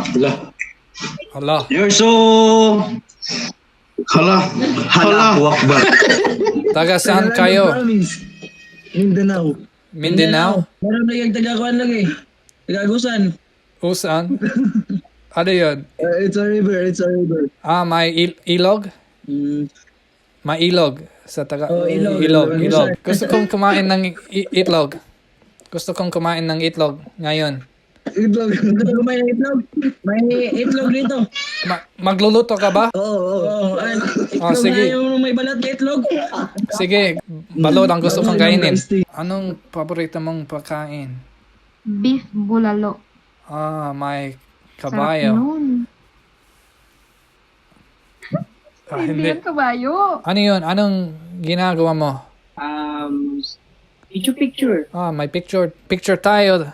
Hala. Hala. You're so... Hala. Hala. Akbar. Taga saan kayo? Promise. Mindanao. Mindanao? Meron na yung taga-kuan lang eh. Taga-Agusan. Usan? Ano yun? It's a river, it's a river. May ilog? Mm. May ilog. Sa taga... Oh, ilog. Ilog. Gusto kong kumain ng itlog. Gusto kong kumain ng itlog ngayon. Itlog. Gusto ko kumain ng itlog. May itlog dito. Magluluto ka ba? Oo. Itlog sige. na yung may balat na itlog. Sige, balot ang gusto kong kainin. Anong paborito mong pagkain? Beef bulalo. May Sarap kabayo. nun. Hindi Hindi. yan kabayo. Ano yun? Anong ginagawa mo? Picture. May picture. Picture tayo.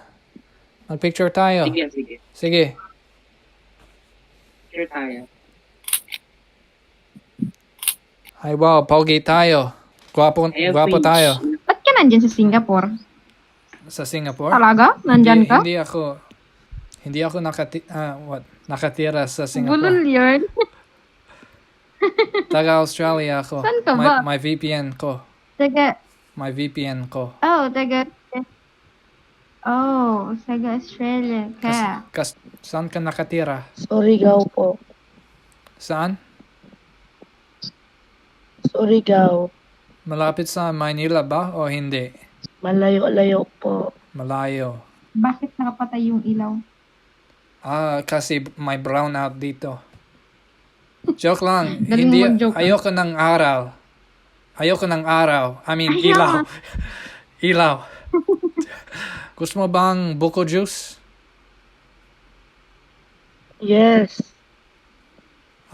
Mag-picture tayo. Sige. Sige. Picture tayo. Ay wow, pogi tayo. Gwapo Page. tayo. Ba't ka nandyan sa Singapore? Sa Singapore? Talaga? Nandyan ka? Hindi ako nakatira sa Singapore. Bulol yun. Taga Australia ako. Saan ka ba? May VPN ko. Taga Australia ka. Saan ka nakatira? Surigao po. Saan? Surigao. Malapit sa Manila ba o hindi? Malayo-layo po. Malayo. Bakit nakapatay yung ilaw? Kasi may brownout dito. Joke lang. Galing mo mag-joke. Ayoko ng araw. I mean, ilaw. Ilaw. Gusto mo bang buko juice? Yes.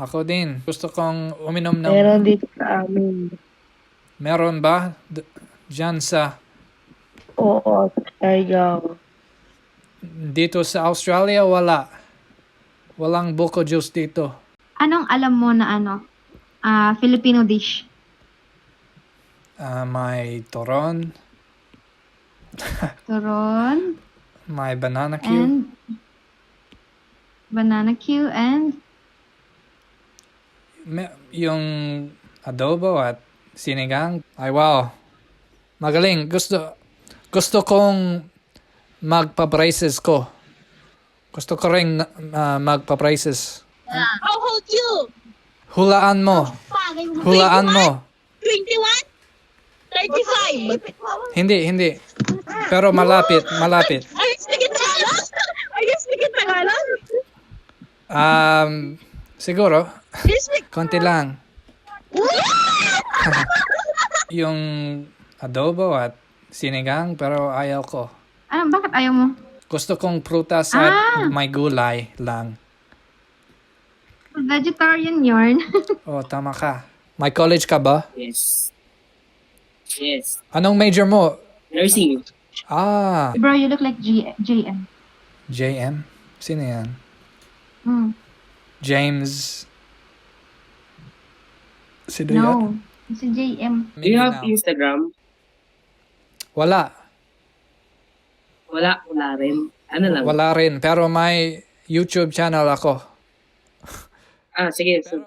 Ako din. Gusto kong uminom ng... Meron dito sa amin. Meron ba? Diyan sa... Oo, sa Surigao. Dito sa Australia, wala. Walang buko juice dito. Anong alam mo na Filipino dish? May toron. Turon May banana Q. and banana Q and Yung adobo at sinigang. Ay wow. Magaling. Gusto kong magpa-braces ko. Gusto ko rin magpa-braces. How old you? Hulaan mo. 21? 35? Hindi. Pero malapit. Are you speaking Tagalog? Siguro. You speak... Konti lang. Yung adobo at sinigang pero ayaw ko. bakit ayaw mo? Gusto kong prutas at may gulay lang. Vegetarian yarn. Tama ka. May college ka ba? Yes. Anong major mo? Nursing. Bro, you look like JM. JM? Sino yan? James... Sino yan? No, si JM. Do you have Instagram? Wala. Wala rin. Ano lang? Wala rin. Pero may YouTube channel ako. Sige. So,